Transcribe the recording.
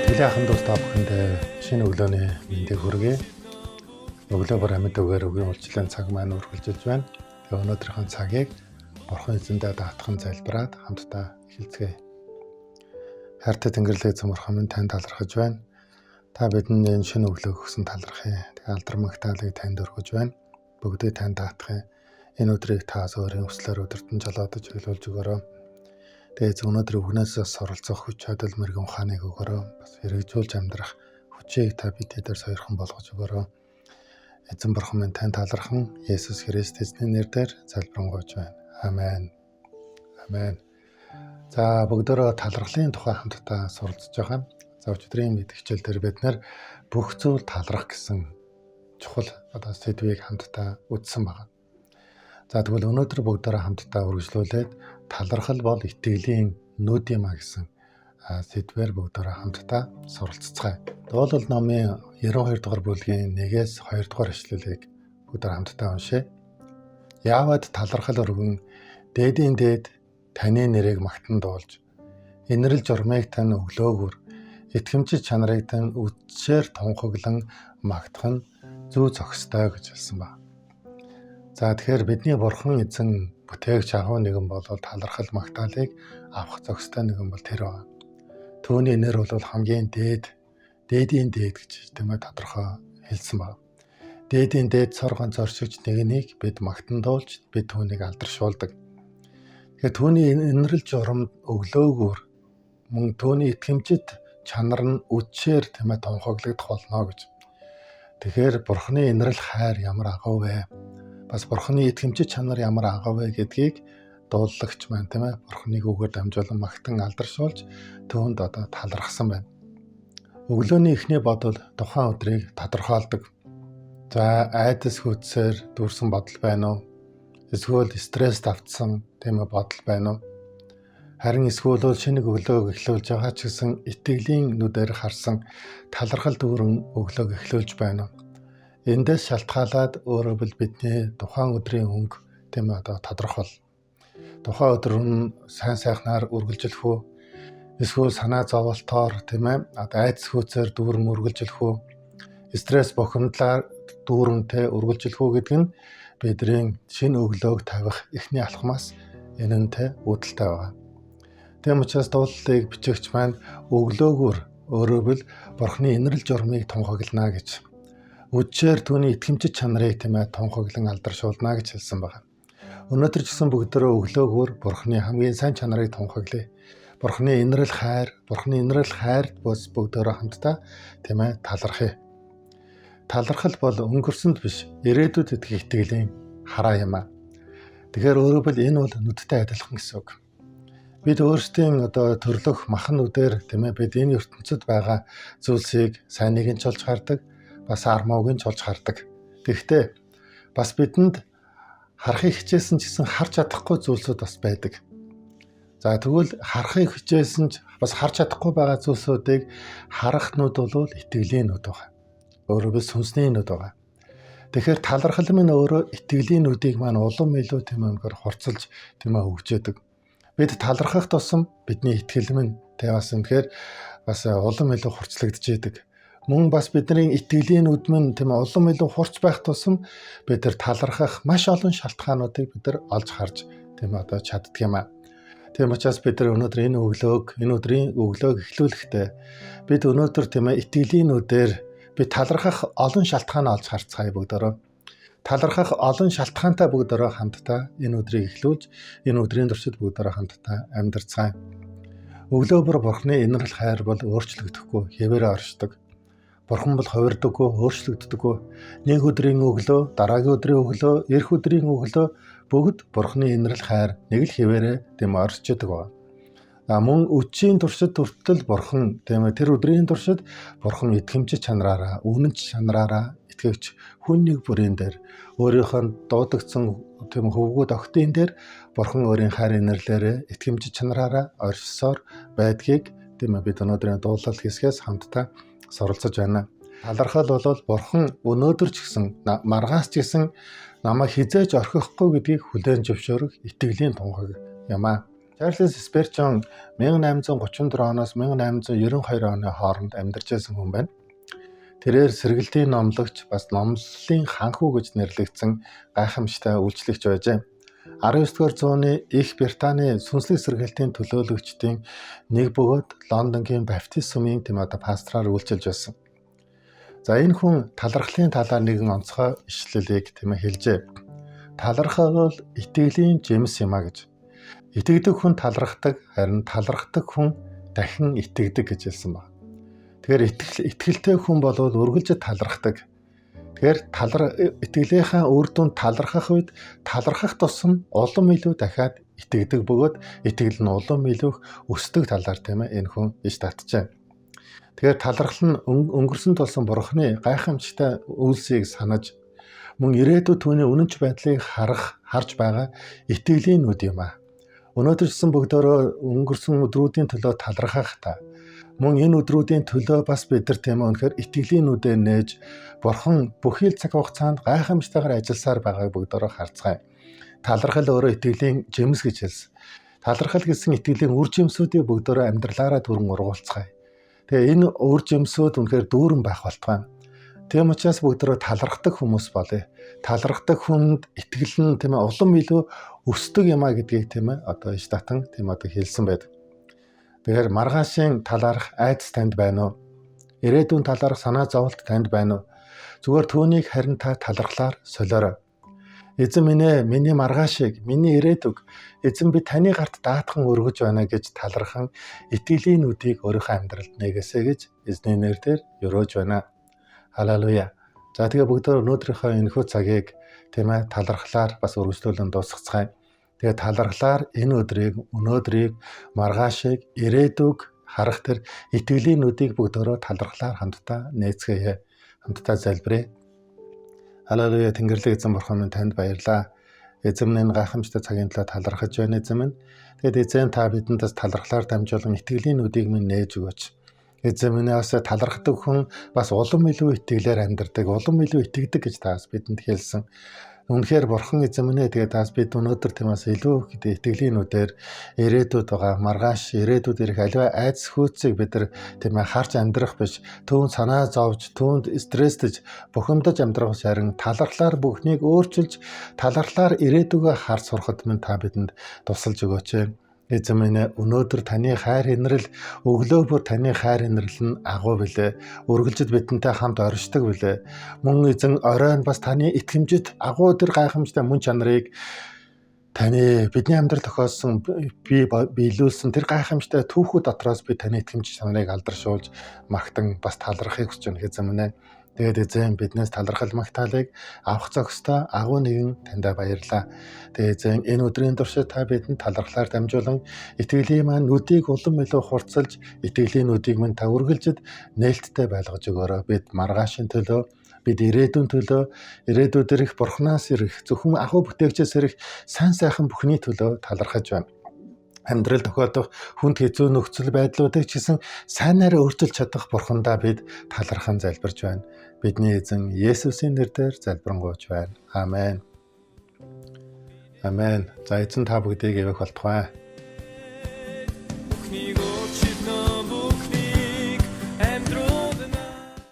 Тэглээхэн дус та бүхэнд шинэ өглөөний мэндийг хүргэе. Өглөө бүр амьд үгээр өгийн үйлчлэлийн цаг маань үргэлжилж байна. Тэгээ өнөөдрийнхөө цагийг Бурхан эзэндээ даатхан залбираад хамтдаа эхэлцгээе. Хайртай Тэнгэрлэг эзэн Бурхан минь танд талархаж байна. Та бидэнд энэ шинэ өглөөг өгсөн талархъя. Тэгээ алдар магтаалыг танд өргөж байна. Бүгдээ танд даатгая. Энэ өдрийг та өөрийн хүслээр өдөртөн жолоодож хэлүүлж өгөөрэй. Тэгээд өнөөдөр өгнөөс суралцах хүч чадал мэрэгэн ухааныг өгөөрэй. Бас хэрэгжүүлж амьдрах хүчийг та бидэд сойрхон болгож өгөөрэй. Эзэн Бурхан минь тань талархан Есүс Христ эзний нэрээр залбирanгуйч байна. Амен. Амен. За бүгдөө талархлын тухай хамтдаа суралцж байгаа. За өчигдрийн мэдгчил дээр бид нэр бүх зүйл таларх гэсэн чухал сэдвийг хамтдаа үзсэн байна. За тэгвэл өнөөдөр бүгдөө хамтдаа үргэлжлүүлээд талархал бол итгэлийн нүд юм а гэсэн сэдвээр бүгдөө хамтдаа суралццгаая. Дуурал номын 92 дугаар бүлгийн 1-2 дугаар ишлэлийг бүгдөө хамтдаа уншъя. Яавад талархал өргөн дээдийн дээд таны нэрийг магтан дуулж, инрэл журмыг тань өглөөгөр, итгэмжит чанарыг тань үдшээр тунхаглан магтах нь зүй зохистой гэж хэлсэн байна. За тэгэхээр бидний Бурхан эзэн бүтээгч агуу нэгэн бол талархал магтаалыг авах зохистой нэгэн бол тэр байна. Түүний нэр бол хамгийн дээдийн дээд гэж тодорхой хэлсэн байна. Дээдийн дээд цор ганц оршигч нэгнийг бид магтан дуулж бид түүнийг алдаршуулдаг. Тэгэхээр түүний инрэл журамд өглөөгөр мөн түүний итгэмжит чанар нь үдшээр тунхаглагдах болно гэж. Тэгэхээр Бурханы инрэл хайр ямар агуу вэ? Бас Бурханы итгэмжит чанар ямар агуу вэ гэдгийг дууллагч маань Бурханыг үгээр дамжуулан магтан алдаршуулж түүнд талархсан байна. Өглөөний эхний бодол тухайн өдрийг тодорхойлдог. За айдас хүчээр дүүрсэн бодол байна уу? Эсвэл стресс давтсан бодол байна уу? Харин эсвэл шинэ өглөөг эхлүүлж байгаа ч гэсэн итгэлийн нүдээр харсан талархал дүүрэн өглөөг эхлүүлж байна уу? Эндээс шалтгаалаад өөрөө бидний тухайн өдрийн өнгө тодорхойл. Тухайн өдөр нь сайн сайхнаар үргэлжлэх үү? Эсвэл санаа зовлтоор айдас хүчээр дүүрэн үргэлжлэх үү? Стресс бохимдлаар дүүрэн үргэлжлэх үү гэдэг нь бидний шинэ өглөөг тавих эхний алхмаас энэ нь үүдэлтэй байна. Тийм учраас дуулалыг бичигч маань өглөөгөр өөрөөр Бурханы инрэл журмыг тунхаглана гэж, үдшээр түүний итгэмжит чанарыг тунхаглан алдаршуулна гэж хэлсэн байна. Өнөөдөр ч гэсэн бүгдөө өглөөгөр Бурханы хамгийн сайн чанарыг тунхаглая. Бурханы инрэл хайрт бус бүгдөө хамтдаа талархъя. Талархал бол өнгөрсөнд биш, ирээдүйд итгэх итгэлийн хараа юм а. Тэгэхээр өөрөөр энэ бол нүдтэй адилхан гэсэн үг. Бид өөрсдийн төрлөх махан нүдээр бид энэ ертөнцид байгаа зүйлсийг сайныг нь чолж хардаг, бас армууг нь чолж хардаг. Гэхдээ бас бидэнд харахыг хичээсэн ч гэсэн харж чадахгүй зүйлсүүд бас байдаг. За тэгвэл харахыг хичээсэн ч бас харж чадахгүй байгаа зүйлсүүдийг харах нүд бол итгэлийн нүд байна. Өөрөөр сүнсний нүд байна. Тэгэхээр талархал минь өөрөө итгэлийн нүдийг маань улам илүү хурцлж хөгжөөдөг. Бид талархах тусам бидний итгэл минь бас үнэхээр бас улам илүү хурцлагдж идэг. Мөн бас бидний итгэлийн нүд минь улам илүү хурц байх тусам бид талархах маш олон шалтгаануудыг бид олж харж чаддаг юм а. Тийм учраас бид өнөөдөр энэ өдрийн өглөөг эхлүүлэхдээ бид өнөөдөр итгэлийн нүдээр бид талархах олон шалтгаан олж харцгаая бүгдөө. Талархах олон шалтгаантай бүгдөө хамтдаа энэ өдрийг эхлүүлж энэ өдрийн туршид бүгдөө хамтдаа амьдарцгаая. Өглөө бүр Бурханы инрэл хайр бол өөрчлөгдөхгүй, хэвээрээ оршдог. Бурхан бол хувирдаггүй, өөрчлөгддөггүй. Нэг өдрийн өглөө, дараагийн өдрийн өглөө, эх өдрийн өглөө бүгд Бурханы инрэл хайр нэг л хэвээрээ оршдог байна. Мөн үдшийн туршид хүртэл Бурхан тэр өдрийн туршид Бурхан итгэмжит чанараараа, үнэнч чанараараа итгэвч хүн нэг бүрийн дээр өөрийнхөө дуудагдсан хөвгүүд огтын дээр Бурхан өөрийн хайр инэрлээрээ итгэмжит чанараараа оршсоор байдгийг бид өнөөдрийн дуулал хэсгээс хамтдаа суралцж байна. Талархал бол Бурхан өнөөдөр ч гэсэн маргааш ч гэсэн намайг хизээж орхихгүй гэдгийг хүлээн зөвшөөрөх итгэлийн тунхаг юм а. Чарльз Спержон 1834 оноос 1892 оны хооронд амьдарч байсан хүн байна. Тэрээр сэргэлтийн номлогч бас номлолын ханхүү гэж нэрлэгдсэн гайхамшигтай үйлчлэгч байжээ. 19-р зууны Их Британий сүнслэг сэргэлтийн төлөөлөгчдийн нэг бөгөөд Лондонгийн Баптист сүмийн пастраар үйлчилж байсан. За энэ хүн талархлын талаар нэгэн онцгой ишлэлийг хэлжээ. Талархал бол итгэлийн жимс юм а гэж. Итгэдэг хүн талархдаг, харин талархдаг хүн дахин итгэдэг гэж хэлсэн байна. Тэгэхээр итгэлтэй хүн бол үргэлж талархдаг. Тэгэхээр итгэлийнхаа үр дүнд талархах үед талархах тусам улам илүү дахиад итгэдэг бөгөөд итгэл нь улам илүү өсдөг талаар энэ хүн иш татжээ. Тэгэхээр талархал нь өнгөрсөн тулсан бурхны гайхамшигтай үйлсийг санаж мөн ирээдүйд түүний үнэнч байдлыг харж байгаа итгэлийн нүд юм а. Өнөөдөр ч бүгдөө өнгөрсөн өдрүүдийн төлөө талархах та. Мөн энэ өдрүүдийн төлөө бас бид нар үнэхээр итгэлийн нүдээ нээж бурхан бүхий л цаг хугацаанд гайхамшигтайгаар ажилласаар байгааг бүгдөө харцгаая. Талархал өөрөө итгэлийн жимс гэж хэлсэн. Талархал гэсэн итгэлийн үр жимсүүдийг бүгдөө амьдралаараа түрэн ургуулцгаая. Тэгээ энэ үр жимсүүд үнэхээр дүүрэн байх болтугай. Тийм учраас бүгдөө талархдаг хүмүүс болъё. Талархдаг хүнд итгэл нь улам илүү өсдөг юм а гэдгийг иш татан хэлсэн байдаг. Тэгэхээр маргаашийн талаарх айдас танд байна уу? Ирээдүйн талаарх санаа зовлт танд байна уу? Зүгээр түүнийг харин та талархлаар солиорой. Эзэн минь ээ, миний маргаашийг, миний ирээдүг эзэн би таны гарт даатхан өргөж байна гэж талархан итгэлийн нүдийг өөрийнхөө амьдралд нэгээсэй гэж эзний нэрээр өрөөж байна. Халелуя. За тэгээ бүгдөө өнөөдрийнхөө энэхүү цагийг талархлаар бас өргөжлүүлэн дуусгацгаая. Тэгээ талархлаар энэ өнөөдрийг маргаашийг ирээдүг харах тэр итгэлийн нүдийг бүгдөө талархлаар хамтдаа нээцгээе. Хамтдаа залбирая. Халелуя. Тэнгэрлэг эзэн бурхан минь танд баярлалаа. Эзэн минь гайхамшигтай цагийн төлөө талархаж байна эзэн минь. Тэгээд эзэн та бидэндээ талархлаар дамжуулан итгэлийн нүдийг минь нээж өгөөч. Эзэн минь бас талархдаг хүн бас улам илүү итгэлээр амьдардаг, улам илүү итгэдэг гэж таас бидэнд хэлсэн. Үнэхээр бурхан эзэн минь тэгээд таас бид өнөөдөр илүү итгэлийн нүдээр ирээдүйд байгаа маргааш ирээдүйд ирэх аливаа айдас хүйцийг бид нар харж амьдрах биш, түүнд санаа зовж, түүнд стресстэж, бухимдаж амьдрах харин талархлаар бүхнийг өөрчилж, талархлаар ирээдүгөө харж сурахад минь та бидэнд тусалж өгөөч. Эзэн минь өнөөдөр таны хайр инрэл өглөө бүр таны хайр инрэл нь агуу билээ. Үргэлжид бидэнтэй хамт оршдог билээ. Мөн эзэн оройн бас таны итгэмжид агуу тэр гайхамшигтай мөн чанарыг таны бидний амьдрал тохиолсон биелүүлсэн тэр гайхамшигтай түүхүүд дотроос би таны итгэмж чанарыг алдаршуулж магтан бас талархахыг хүсэж байна эзэн минь. Тэгээд эзэн биднээс талархал магтаалыг авах зохистой агуу нэгэн таньда баярлалаа. Тэгээд эзэн энэ өдрийн туршид та бидэнд талархлаар дамжуулан итгэлийн маань нүдийг улам илүү хурцлж итгэлийн нүдийг минь та үргэлжид нээлттэй байлгаж өгөөрэй. Бид маргаашийн төлөө, бид ирээдүйн төлөө, ирээдүйд ирэх бурхнаас ирэх зөвхөн агуу бүтээгчээс ирэх сайн сайхан бүхний төлөө талархаж байна. Амьдрал тохиолдох хүнд хэцүү нөхцөл байдлуудыг ч гэсэн сайнаараа өөрчилж чадах бурхандаа бид талархан залбирч байна. Бидний эзэн Есүсийн нэрээр залбирanгуйч байна. Амен. Амен. За эзэн та бүгдийг эвэх болтугай.